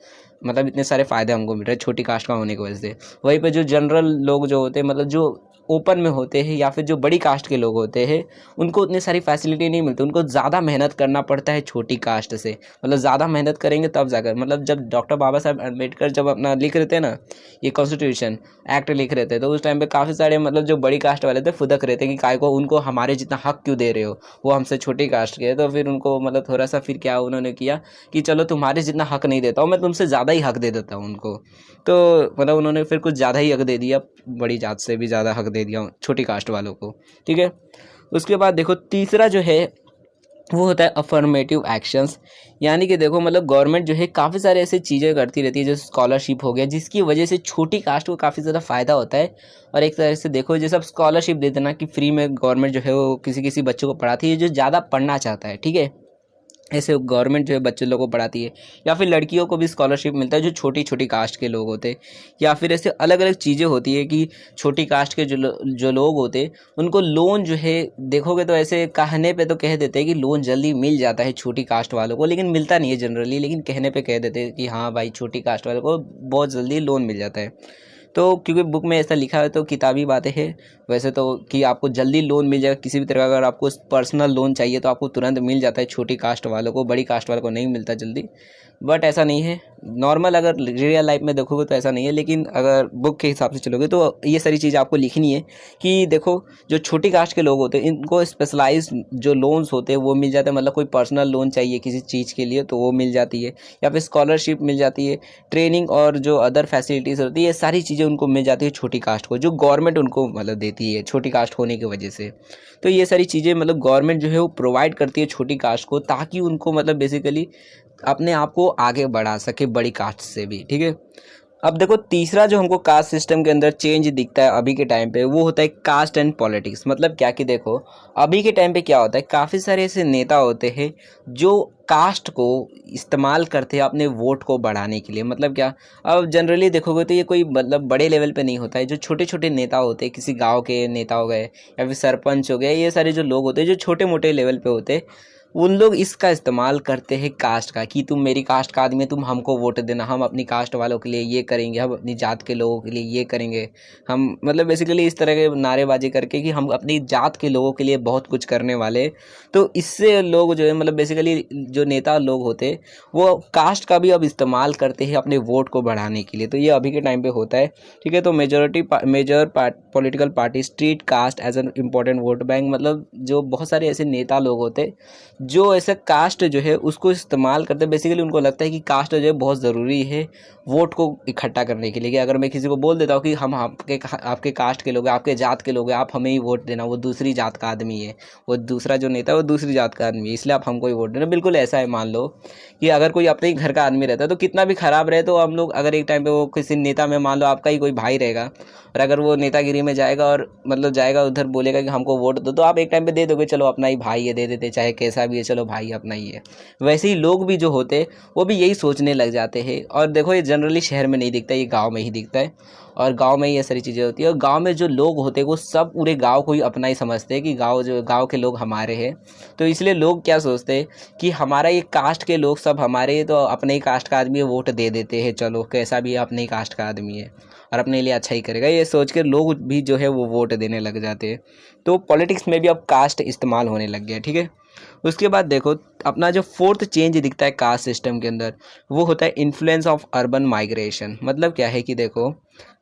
मतलब इतने सारे फ़ायदे हमको मिल रहे हैं छोटी कास्ट का होने की वजह से। वहीं पे जो जनरल लोग जो होते हैं, मतलब जो ओपन में होते हैं या फिर जो बड़ी कास्ट के लोग होते हैं, उनको उतनी सारी फैसिलिटी नहीं मिलती, उनको ज़्यादा मेहनत करना पड़ता है छोटी कास्ट से। मतलब ज़्यादा मेहनत करेंगे तब जाकर, मतलब जब डॉक्टर बाबा साहब अम्बेडकर जब अपना लिख रहे थे ना, ये कॉन्स्टिट्यूशन एक्ट लिख रहे थे, तो उस टाइम पे काफ़ी सारे मतलब जो बड़ी कास्ट वाले थे फुदक रहे थे कि काय को उनको हमारे जितना हक क्यों दे रहे हो, वो हमसे छोटी कास्ट के। तो फिर उनको मतलब थोड़ा सा फिर क्या उन्होंने किया कि चलो तुम्हारे जितना हक नहीं देता हूँ मैं, तुमसे ज़्यादा ही हक दे देता हूँ उनको। तो मतलब उन्होंने फिर कुछ ज़्यादा ही हक दे दिया, बड़ी जात से भी ज़्यादा हक दे दिया छोटी कास्ट वालों को। ठीक है। उसके बाद देखो तीसरा जो है वो होता है अफर्मेटिव एक्शंस। यानी कि देखो मतलब गवर्नमेंट जो है काफ़ी सारे ऐसे चीज़ें करती रहती है, जैसे स्कॉलरशिप हो गया, जिसकी वजह से छोटी कास्ट को काफ़ी ज़्यादा फ़ायदा होता है। और एक तरह से देखो जैसे अब स्कॉलरशिप दे देना कि फ्री में गवर्नमेंट जो है वो किसी किसी बच्चों को पढ़ाती है जो ज़्यादा पढ़ना चाहता है। ठीक है। ऐसे गवर्नमेंट जो है बच्चे लोगों को पढ़ाती है, या फिर लड़कियों को भी स्कॉलरशिप मिलता है जो छोटी छोटी कास्ट के लोग होते हैं। या फिर ऐसे अलग अलग चीज़ें होती है कि छोटी कास्ट के जो लोग होते हैं उनको लोन जो है, देखोगे तो ऐसे कहने पे तो कह देते हैं कि लोन जल्दी मिल जाता है छोटी कास्ट वालों को, लेकिन मिलता नहीं है जनरली, लेकिन कहने पे कह देते हैं कि हाँ भाई छोटी कास्ट वालों को बहुत जल्दी लोन मिल जाता है। तो क्योंकि बुक में ऐसा लिखा है तो किताबी बातें हैं वैसे तो, कि आपको जल्दी लोन मिल जाएगा किसी भी तरह का, अगर आपको पर्सनल लोन चाहिए तो आपको तुरंत मिल जाता है छोटी कास्ट वालों को, बड़ी कास्ट वालों को नहीं मिलता जल्दी। बट ऐसा नहीं है, नॉर्मल अगर रियल लाइफ में देखोगे तो ऐसा नहीं है, लेकिन अगर बुक के हिसाब से चलोगे तो ये सारी चीज़ें आपको लिखनी है कि देखो जो छोटी कास्ट के लोग होते हैं इनको स्पेशलाइज जो लोन्स होते हैं वो मिल जाते हैं, मतलब कोई पर्सनल लोन चाहिए किसी चीज़ के लिए तो वो मिल जाती है, या फिर स्कॉलरशिप मिल जाती है, ट्रेनिंग और जो अदर फैसिलिटीज़ होती है ये सारी चीज़ें उनको मिल जाती है छोटी कास्ट को, जो गवर्नमेंट उनको मतलब देती है छोटी कास्ट होने की वजह से। तो ये सारी चीज़ें मतलब गवर्नमेंट जो है वो प्रोवाइड करती है छोटी कास्ट को, ताकि उनको मतलब बेसिकली अपने आप को आगे बढ़ा सके बड़ी कास्ट से भी। ठीक है। अब देखो तीसरा जो हमको कास्ट सिस्टम के अंदर चेंज दिखता है अभी के टाइम पे वो होता है कास्ट एंड पॉलिटिक्स। मतलब क्या कि देखो अभी के टाइम पे क्या होता है, काफ़ी सारे ऐसे नेता होते हैं जो कास्ट को इस्तेमाल करते हैं अपने वोट को बढ़ाने के लिए। मतलब क्या, अब जनरली देखोगे तो ये कोई मतलब बड़े लेवल पे नहीं होता है, जो छोटे छोटे नेता होते हैं, किसी गांव के नेता हो गए या फिर सरपंच हो गए, ये सारे जो लोग होते हैं जो छोटे मोटे लेवल पे होते हैं, उन लोग इसका इस्तेमाल करते हैं कास्ट का, कि तुम मेरी कास्ट का आदमी है, तुम हमको वोट देना, हम अपनी कास्ट वालों के लिए ये करेंगे, हम अपनी जात के लोगों के लिए ये करेंगे, हम मतलब बेसिकली इस तरह के नारेबाजी करके कि हम अपनी जात के लोगों के लिए बहुत कुछ करने वाले। तो इससे लोग जो है मतलब बेसिकली जो नेता लोग होते वो कास्ट का भी अब इस्तेमाल करते हैं अपने वोट को बढ़ाने के लिए। तो ये अभी के टाइम पे होता है, ठीक है। तो major political party treat caste as an important vote bank, मतलब जो बहुत सारे ऐसे नेता लोग होते जो ऐसे कास्ट जो है उसको इस्तेमाल करते हैं। बेसिकली उनको लगता है कि कास्ट जो है बहुत ज़रूरी है वोट को इकट्ठा करने के लिए, कि अगर मैं किसी को बोल देता हूँ कि हम आपके कास्ट के लोग हैं, आपके जात के लोग हैं, आप हमें ही वोट देना, वो दूसरी जात का आदमी है, वो दूसरा जो नेता है वो दूसरी जात का आदमी है, इसलिए आप हमको ही वोट देना। बिल्कुल ऐसा है। मान लो कि अगर कोई अपने ही घर का आदमी रहता है तो कितना भी खराब रहे तो हम लोग अगर एक टाइम पे वो किसी नेता में, मान लो आपका ही कोई भाई रहेगा और अगर वो नेतागिरी में जाएगा और मतलब जाएगा उधर बोलेगा कि हमको वोट दो, तो आप एक टाइम पे दे दोगे, चलो अपना ही भाई है दे देते, चाहे कैसा भी है, चलो भाई अपना ही है। वैसे ही लोग भी जो होते वो भी यही सोचने लग जाते हैं। और देखो ये जनरली शहर में नहीं दिखता, ये गाँव में ही दिखता है, और गांव में ही ये सारी चीज़ें होती है। और गांव में जो लोग होते हैं वो सब पूरे गांव को ही अपना ही समझते हैं कि गांव के लोग हमारे हैं। तो इसलिए लोग क्या सोचते हैं कि हमारा ये कास्ट के लोग सब हमारे हैं, तो अपने ही कास्ट का आदमी वोट दे देते हैं, चलो कैसा भी है अपने ही कास्ट का आदमी है और अपने लिए अच्छा ही करेगा, ये सोच के लोग भी जो है वो वोट देने लग जाते हैं। तो पॉलिटिक्स में भी अब कास्ट इस्तेमाल होने लग गया, ठीक है। उसके बाद देखो अपना जो फोर्थ चेंज दिखता है कास्ट सिस्टम के अंदर, वो होता है इन्फ्लुएंस ऑफ अर्बन माइग्रेशन। मतलब क्या है कि देखो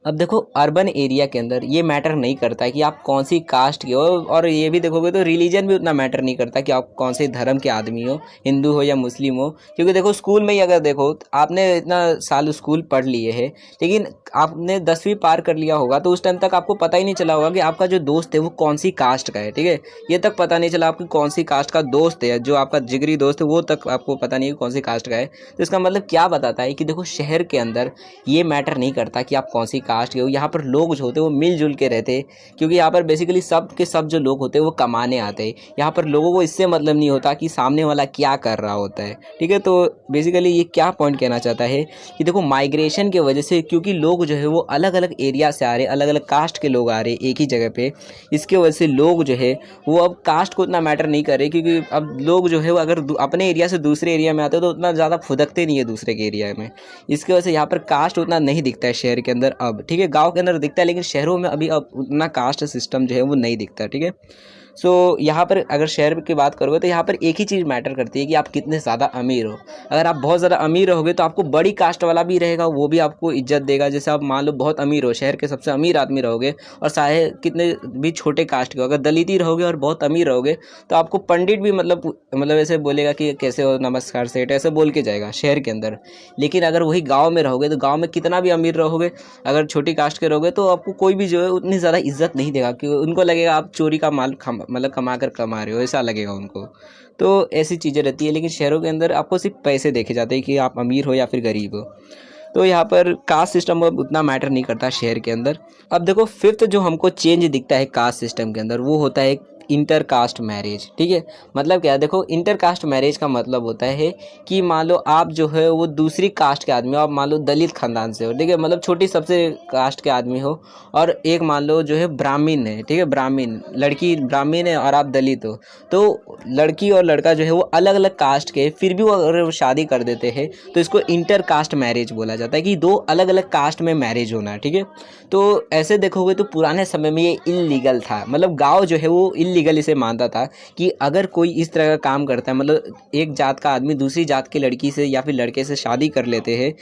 अब देखो अर्बन एरिया के अंदर ये मैटर नहीं करता है कि आप कौन सी कास्ट के हो, और ये भी देखोगे तो रिलीजन भी उतना मैटर नहीं करता कि आप कौन से धर्म के आदमी हो, हिंदू हो या मुस्लिम हो। क्योंकि देखो स्कूल में ही अगर देखो आपने इतना साल स्कूल पढ़ लिए है, लेकिन आपने 10वीं पार कर लिया होगा तो उस टाइम तक आपको पता ही नहीं चला होगा कि आपका जो दोस्त है वो कौन सी कास्ट का है, ठीक है। ये तक पता नहीं चला आपकी कौन सी कास्ट का दोस्त है, जो आपका जिगरी दोस्त है वो तक आपको पता नहीं है कौन सी कास्ट का है। तो इसका मतलब क्या बताता है कि देखो शहर के अंदर ये मैटर नहीं करता कि आप कौन सी कास्ट के हो, यहाँ पर लोग जो होते हैं वो मिलजुल के रहते हैं। क्योंकि यहाँ पर बेसिकली सब के सब जो लोग होते हैं वो कमाने आते हैं, यहाँ पर लोगों को इससे मतलब नहीं होता कि सामने वाला क्या कर रहा होता है, ठीक है। तो बेसिकली ये क्या पॉइंट कहना चाहता है कि देखो माइग्रेशन की वजह से, क्योंकि लोग जो है वो अलग अलग एरिया से आ रहे, अलग अलग कास्ट के लोग आ रहे एक ही जगह पे, इसके वजह से लोग जो है वो अब कास्ट को उतना मैटर नहीं कर रहे। क्योंकि अब लोग जो है वो अगर अपने एरिया से दूसरे एरिया में आते हैं तो उतना ज़्यादा फुदकते नहीं है दूसरे के एरिया में, इसकी वजह से यहाँ पर कास्ट उतना नहीं दिखता है शहर के अंदर अब, ठीक है। गाँव के अंदर दिखता है लेकिन शहरों में अभी अब उतना कास्ट सिस्टम जो है वो नहीं दिखता, ठीक है। सो यहाँ पर अगर शहर की बात करोगे तो यहाँ पर एक ही चीज़ मैटर करती है कि आप कितने ज़्यादा अमीर हो। अगर आप बहुत ज़्यादा अमीर रहोगे तो आपको बड़ी कास्ट वाला भी रहेगा, वो भी आपको इज्जत देगा। जैसे आप मान लो बहुत अमीर हो, शहर के सबसे अमीर आदमी रहोगे और चाहे कितने भी छोटे कास्ट के हो, अगर दलित ही रहोगे और बहुत अमीर रहोगे तो आपको पंडित भी मतलब ऐसे बोलेगा कि कैसे हो, नमस्कार सेठ, ऐसे बोल के जाएगा शहर के अंदर। लेकिन अगर वही गाँव में रहोगे तो गाँव में कितना भी अमीर रहोगे, अगर छोटी कास्ट के रहोगे तो आपको कोई भी जो है उतनी ज़्यादा इज्जत नहीं देगा, क्योंकि उनको लगेगा आप चोरी का माल मतलब कमा रहे हो, ऐसा लगेगा उनको। तो ऐसी चीज़ें रहती है। लेकिन शहरों के अंदर आपको सिर्फ पैसे देखे जाते हैं कि आप अमीर हो या फिर गरीब हो। तो यहाँ पर कास्ट सिस्टम अब उतना मैटर नहीं करता शहर के अंदर। अब देखो फिफ्थ जो हमको चेंज दिखता है कास्ट सिस्टम के अंदर, वो होता है इंटर कास्ट मैरिज, ठीक है। मतलब क्या है, देखो इंटर कास्ट मैरिज का मतलब होता है कि मान लो आप जो है वो दूसरी कास्ट के आदमी हो, आप मान लो दलित खानदान से हो, ठीक है, मतलब छोटी सबसे कास्ट के आदमी हो, और एक मान लो जो है ब्राह्मण है, ठीक है, ब्राह्मण लड़की ब्राह्मण है और आप दलित हो, तो लड़की और लड़का जो है वो अलग अलग कास्ट के, फिर भी वो अगर वो शादी कर देते हैं तो इसको इंटर कास्ट मैरिज बोला जाता है, कि दो अलग अलग कास्ट में मैरिज होना, ठीक है। तो ऐसे देखोगे तो पुराने समय में ये इलीगल था, मतलब गाँव जो है वो इलीगल इसे मानता था कि अगर कोई इस तरह का काम करता है, मतलब एक जात का आदमी दूसरी जात की लड़की से या फिर लड़के से शादी कर लेते हैं,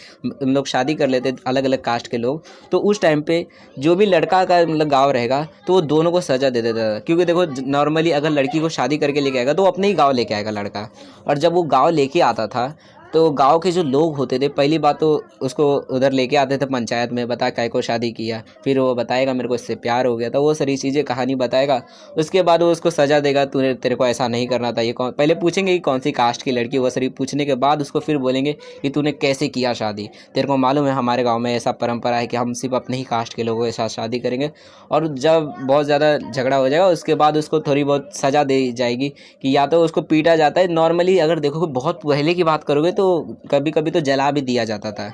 हम लोग शादी कर लेते हैं अलग अलग कास्ट के लोग, तो उस टाइम पे जो भी लड़का का मतलब गाँव रहेगा तो वो दोनों को सजा दे देता था। क्योंकि देखो नॉर्मली अगर लड़की को शादी करके लेके आएगा तो वो अपने ही गाँव लेके आएगा लड़का, और जब वो गाँव लेके आता था तो गांव के जो लोग होते थे पहली बात तो उसको उधर लेके आते थे पंचायत में, बता काय को शादी किया, फिर वो बताएगा मेरे को इससे प्यार हो गया था, वो सारी चीज़ें कहानी बताएगा। उसके बाद वो उसको सज़ा देगा, तूने तेरे को ऐसा नहीं करना था, ये कौन, पहले पूछेंगे कि कौन सी कास्ट की लड़की, वो सारी पूछने के बाद उसको फिर बोलेंगे कि तूने कैसे किया शादी, तेरे को मालूम है हमारे गाँव में ऐसा परंपरा है कि हम सिर्फ अपने ही कास्ट के लोगों के साथ शादी करेंगे। और जब बहुत ज़्यादा झगड़ा हो जाएगा उसके बाद उसको थोड़ी बहुत सज़ा दी जाएगी, कि या तो उसको पीटा जाता है, नॉर्मली अगर देखोगे बहुत पहले की बात करोगे तो कभी कभी तो जला भी दिया जाता था,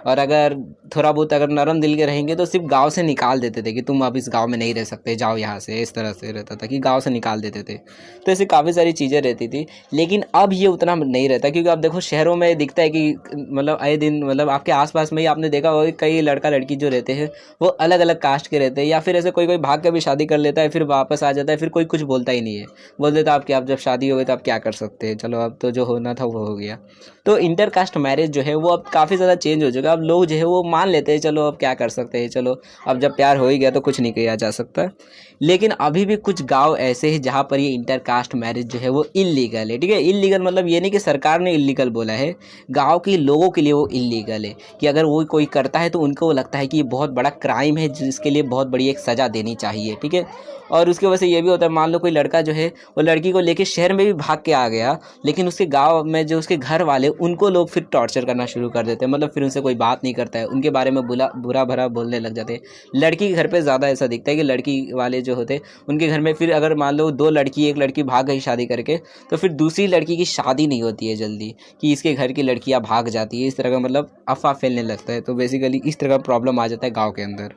और अगर थोड़ा बहुत अगर नरम दिल के रहेंगे तो सिर्फ गांव से निकाल देते थे कि तुम अब इस गांव में नहीं रह सकते, जाओ यहाँ से, इस तरह से रहता था कि गांव से निकाल देते थे। तो ऐसी काफ़ी सारी चीज़ें रहती थी। लेकिन अब ये उतना नहीं रहता, क्योंकि अब देखो शहरों में दिखता है कि मतलब आए दिन मतलब आपके आसपास में ही आपने देखा होगा कि कई लड़का लड़की जो रहते हैं वो अलग अलग कास्ट के रहते हैं, या फिर ऐसे कोई कोई भाग के भी शादी कर लेता है, फिर वापस आ जाता है, फिर कोई कुछ बोलता ही नहीं है। बोल देता आप कि आप जब शादी हो गई तो आप क्या कर सकते हैं, चलो अब तो जो होना था वो हो गया। तो इंटरकास्ट मैरिज जो है वो अब काफ़ी ज़्यादा चेंज हो चुका है। अब लोग जो है वो मान लेते हैं चलो अब क्या कर सकते हैं, चलो अब जब प्यार हो ही गया तो कुछ नहीं किया जा सकता। लेकिन अभी भी कुछ गांव ऐसे हैं जहाँ पर ये इंटरकास्ट मैरिज जो है वो इलीगल है। ठीक है, इलीगल मतलब ये नहीं कि सरकार ने इलीगल बोला है, गांव के लोगों के लिए वो इलीगल है कि अगर वो कोई करता है तो उनको लगता है कि ये बहुत बड़ा क्राइम है जिसके लिए बहुत बड़ी एक सज़ा देनी चाहिए। ठीक है, और उसकी वजह से ये भी होता है, मान लो कोई लड़का जो है वो लड़की को लेके शहर में भी भाग के आ गया, लेकिन उसके गांव में जो उसके घर वाले उनको लोग फिर टॉर्चर करना शुरू कर देते हैं। मतलब फिर उनसे कोई बात नहीं करता है, उनके बारे में बुरा भरा बोलने लग जाते हैं। लड़की के घर पे ज़्यादा ऐसा दिखता है कि लड़की वाले जो होते हैं उनके घर में फिर अगर मान लो दो लड़की, एक लड़की भाग गई शादी करके, तो फिर दूसरी लड़की की शादी नहीं होती है जल्दी, कि इसके घर की लड़कियां भाग जाती है, इस तरह का मतलब अफवाह फैलने लगता है। तो बेसिकली इस तरह का प्रॉब्लम आ जाता है गाँव के अंदर।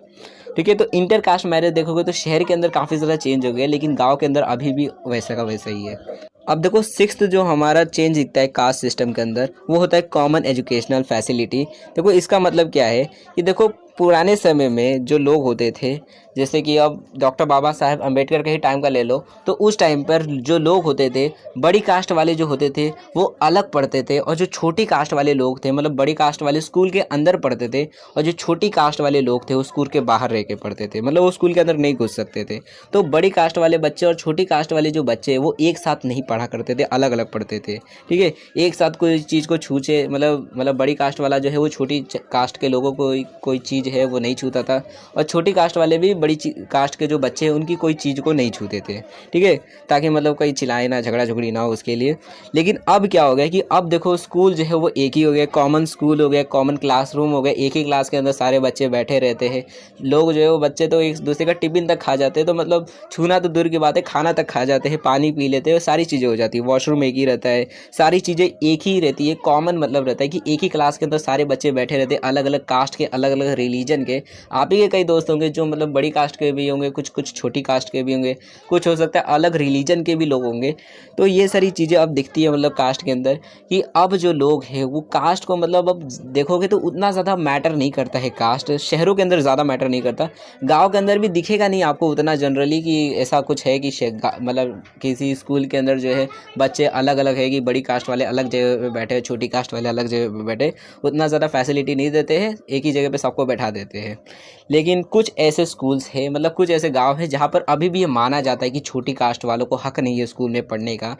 ठीक है, तो इंटरकास्ट मैरिज देखोगे तो शहर के अंदर काफ़ी ज़्यादा चेंज हो गया, लेकिन गांव के अंदर अभी भी वैसा का वैसा ही है। अब देखो सिक्स्थ जो हमारा चेंज दिखता है कास्ट सिस्टम के अंदर वो होता है कॉमन एजुकेशनल फैसिलिटी। देखो इसका मतलब क्या है कि देखो पुराने समय में जो लोग होते थे, जैसे कि अब डॉक्टर बाबा साहेब अम्बेडकर के ही टाइम का ले लो, तो उस टाइम पर जो लोग होते थे, बड़ी कास्ट वाले जो होते थे वो अलग पढ़ते थे, और जो छोटी कास्ट वाले लोग थे मतलब बड़ी कास्ट वाले स्कूल के अंदर पढ़ते थे, और जो छोटी कास्ट वाले लोग थे वो स्कूल के बाहर रह के पढ़ते थे, मतलब वो स्कूल के अंदर नहीं घुस सकते थे। तो बड़ी कास्ट वाले बच्चे और छोटी कास्ट वाले जो बच्चे वो एक साथ नहीं पढ़ा करते थे, अलग अलग पढ़ते थे। ठीक है, एक साथ कोई चीज़ को छूचे मतलब बड़ी कास्ट वाला जो है वो छोटी कास्ट के लोगों को कोई चीज़ है वो नहीं छूता था, और छोटी कास्ट वाले भी बड़ी कास्ट के जो बच्चे हैं उनकी कोई चीज़ को नहीं छूते थे। ठीक है, ताकि मतलब कोई चिल्लाए ना, झगड़ा झगड़ी ना हो उसके लिए। लेकिन अब क्या हो गया कि अब देखो स्कूल जो है वो एक ही हो गया, कॉमन स्कूल हो गया, कॉमन क्लासरूम हो गया, एक ही क्लास के अंदर सारे बच्चे बैठे रहते हैं। लोग जो है वो बच्चे तो एक दूसरे का टिफिन तक खा जाते हैं, तो मतलब छूना तो दूर की बात है, खाना तक खा जाते हैं, पानी पी लेते हैं, सारी चीज़ें हो जाती है, वॉशरूम एक ही रहता है, सारी चीज़ें एक ही रहती है। कॉमन मतलब रहता है कि एक ही क्लास के अंदर सारे बच्चे बैठे रहते हैं, अलग अलग कास्ट के, अलग अलग रिलीजन के। आप ही के कई दोस्त होंगे जो मतलब बड़ी कास्ट के भी होंगे, कुछ कुछ छोटी कास्ट के भी होंगे, कुछ हो सकता है अलग रिलीजन के भी लोग होंगे। तो ये सारी चीज़ें अब दिखती है मतलब कास्ट के अंदर, कि अब जो लोग हैं वो कास्ट को मतलब अब देखोगे तो उतना ज़्यादा मैटर नहीं करता है। कास्ट शहरों के अंदर ज़्यादा मैटर नहीं करता, गांव के अंदर भी दिखेगा नहीं आपको उतना जनरली कि ऐसा कुछ है कि मतलब किसी स्कूल के अंदर जो है बच्चे अलग अलग है, कि बड़ी कास्ट वाले अलग जगह पे बैठे, छोटी कास्ट वाले अलग जगह पे बैठे, उतना ज़्यादा फैसिलिटी नहीं देते हैं, एक ही जगह पे सबको बैठा देते हैं। लेकिन कुछ ऐसे स्कूल्स हैं, मतलब कुछ ऐसे गांव हैं जहाँ पर अभी भी ये माना जाता है कि छोटी कास्ट वालों को हक नहीं है स्कूल में पढ़ने का,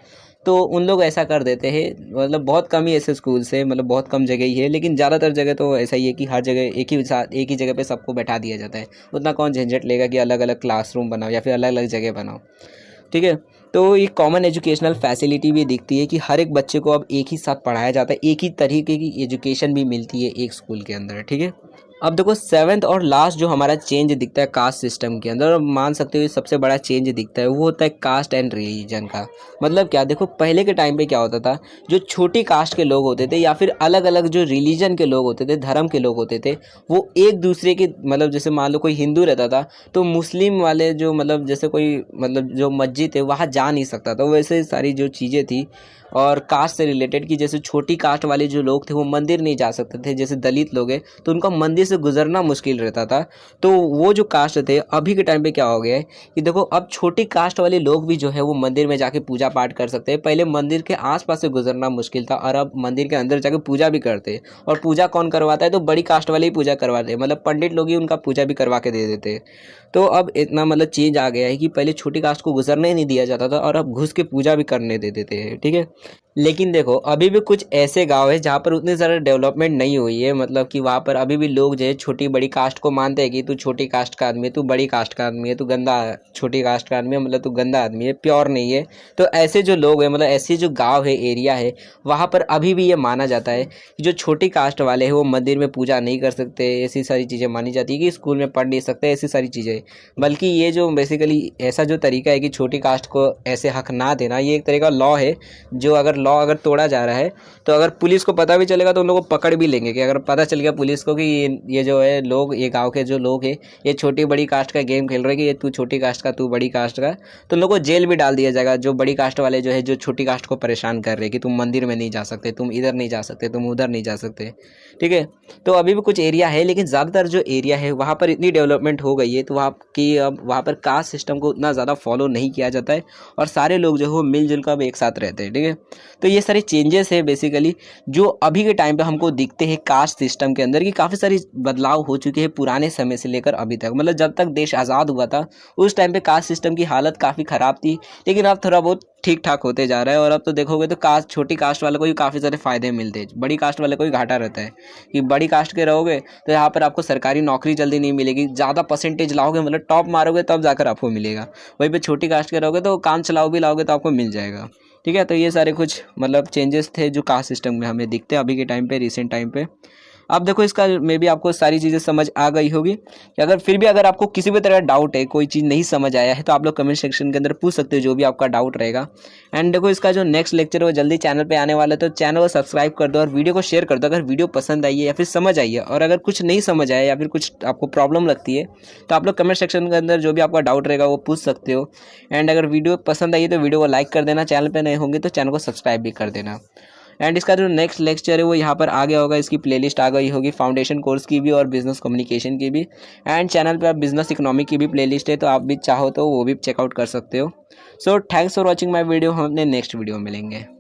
तो उन लोग ऐसा कर देते हैं। मतलब बहुत कम ही ऐसे स्कूल्स हैं, मतलब बहुत कम जगह ही है, लेकिन ज़्यादातर जगह तो ऐसा ही है कि हर जगह एक ही जगह पे सबको बैठा दिया जाता है। उतना कौन झंझट लेगा कि अलग अलग क्लासरूम बनाओ या फिर अलग अलग जगह बनाओ। ठीक है, तो ये कॉमन एजुकेशनल फैसिलिटी भी दिखती है कि हर एक बच्चे को अब एक ही साथ पढ़ाया जाता है, एक ही तरीके की एजुकेशन भी मिलती है एक स्कूल के अंदर। ठीक है, अब देखो सेवेंथ और लास्ट जो हमारा चेंज दिखता है कास्ट सिस्टम के अंदर, और मान सकते हो ये सबसे बड़ा चेंज दिखता है, वो होता है कास्ट एंड रिलीजन का। मतलब क्या, देखो पहले के टाइम पे क्या होता था, जो छोटी कास्ट के लोग होते थे या फिर अलग अलग जो रिलीजन के लोग होते थे, धर्म के लोग होते थे, वो एक दूसरे के मतलब जैसे मान लो कोई हिंदू रहता था तो मुस्लिम वाले जो मतलब जैसे कोई मतलब जो मस्जिद है वहाँ जा नहीं सकता था। वैसे सारी जो चीज़ें थी और कास्ट से रिलेटेड, कि जैसे छोटी कास्ट वाले जो लोग थे वो मंदिर नहीं जा सकते थे, जैसे दलित लोग हैं तो उनका मंदिर से गुजरना मुश्किल रहता था। तो वो जो कास्ट थे, अभी के टाइम पे क्या हो गया है कि देखो अब छोटी कास्ट वाले लोग भी जो है वो मंदिर में जाके पूजा पाठ कर सकते हैं। पहले मंदिर के आसपास से गुजरना मुश्किल था, और अब मंदिर के अंदर जाके पूजा भी करते हैं। और पूजा कौन करवाता है, तो बड़ी कास्ट वाले ही पूजा करवाते हैं, मतलब पंडित लोग ही उनका पूजा भी करवा के दे देते हैं। तो अब इतना मतलब चेंज आ गया है कि पहले छोटी कास्ट को गुजरने ही नहीं दिया जाता था, और अब घुस के पूजा भी करने दे देते हैं। ठीक है, लेकिन देखो अभी भी कुछ ऐसे गांव है जहाँ पर उतनी ज़्यादा डेवलपमेंट नहीं हुई है, मतलब कि वहाँ पर अभी भी लोग जो है छोटी बड़ी कास्ट को मानते हैं कि तू छोटी कास्ट का आदमी है, तू बड़ी कास्ट का आदमी है, तू गंदा छोटी कास्ट का आदमी है, मतलब तू गंदा आदमी है, प्योर नहीं है। तो ऐसे जो लोग हैं, मतलब ऐसे जो गांव है, एरिया है, वहाँ पर अभी भी ये माना जाता है कि जो छोटी कास्ट वाले हैं वो मंदिर में पूजा नहीं कर सकते, ऐसी सारी चीज़ें मानी जाती है कि स्कूल में पढ़ नहीं सकते, ऐसी सारी चीज़ें। बल्कि ये जो बेसिकली ऐसा जो तरीका है कि छोटी कास्ट को ऐसे हक ना देना, ये एक तरीका लॉ है, जो अगर लॉ अगर तोड़ा जा रहा है तो अगर पुलिस को पता भी चलेगा तो उन लोगों को पकड़ भी लेंगे। कि अगर पता चल गया पुलिस को कि ये जो है लोग, ये गांव के जो लोग हैं, ये छोटी बड़ी कास्ट का गेम खेल रहे हैं कि ये तू छोटी कास्ट का, तू बड़ी कास्ट का, तो उन लोगों को जेल भी डाल दिया जाएगा। जो बड़ी कास्ट वाले जो है, जो छोटी कास्ट को परेशान कर रहे हैं कि तुम मंदिर में नहीं जा सकते, तुम इधर नहीं जा सकते, तुम उधर नहीं जा सकते, ठीक है। तो अभी भी कुछ एरिया है, लेकिन ज़्यादातर जो एरिया है वहाँ पर इतनी डेवलपमेंट हो गई है तो वहाँ की अब वहाँ पर कास्ट सिस्टम को उतना ज़्यादा फॉलो नहीं किया जाता है और सारे लोग जो है वो मिलजुल कर अब एक साथ रहते हैं, ठीक है। तो ये सारे चेंजेस है बेसिकली जो अभी के टाइम पे हमको दिखते हैं कास्ट सिस्टम के अंदर, कि काफ़ी सारी बदलाव हो चुके हैं पुराने समय से लेकर अभी तक। मतलब जब तक देश आज़ाद हुआ था उस टाइम पे कास्ट सिस्टम की हालत काफ़ी ख़राब थी, लेकिन अब थोड़ा बहुत ठीक ठाक होते जा रहा है। और अब तो देखोगे तो कास्ट, छोटी कास्ट वाले को भी काफ़ी सारे फ़ायदे मिलते हैं, बड़ी कास्ट वाले को भी घाटा रहता है कि बड़ी कास्ट के रहोगे तो यहाँ पर आपको सरकारी नौकरी जल्दी नहीं मिलेगी, ज़्यादा परसेंटेज लाओगे, मतलब टॉप मारोगे तब जाकर आपको मिलेगा। वहीं पे छोटी कास्ट के रहोगे तो काम चलाओ भी लाओगे तो आपको मिल जाएगा, ठीक है। तो ये सारे कुछ मतलब चेंजेस थे जो कास्ट सिस्टम में हमें दिखते हैं अभी के टाइम पे, रिसेंट टाइम पे। अब देखो इसका मे भी आपको सारी चीज़ें समझ आ गई होगी। कि अगर फिर भी अगर आपको किसी भी तरह का डाउट है, कोई चीज़ नहीं समझ आया है, तो आप लोग कमेंट सेक्शन के अंदर पूछ सकते हो जो भी आपका डाउट रहेगा। एंड देखो इसका जो नेक्स्ट लेक्चर है वो जल्दी चैनल पे आने वाला है, तो चैनल को सब्सक्राइब कर दो और वीडियो को शेयर कर दो अगर वीडियो पसंद आई है या फिर समझ आई है। और अगर कुछ नहीं समझ आया या फिर कुछ आपको प्रॉब्लम लगती है तो आप लोग कमेंट सेक्शन के अंदर जो भी आपका डाउट रहेगा वो पूछ सकते हो। एंड अगर वीडियो पसंद आई है तो वीडियो को लाइक कर देना, चैनल पर नए होंगे तो चैनल को सब्सक्राइब भी कर देना। एंड इसका जो नेक्स्ट लेक्चर है वो यहाँ पर आ गया होगा, इसकी प्लेलिस्ट आ गई होगी फाउंडेशन कोर्स की भी और बिजनेस कम्युनिकेशन की भी। एंड चैनल पे आप बिजनेस इकोनॉमिक की भी प्लेलिस्ट है, तो आप भी चाहो तो वो भी चेकआउट कर सकते हो। So thanks for watching my video, हम अपने नेक्स्ट वीडियो में मिलेंगे।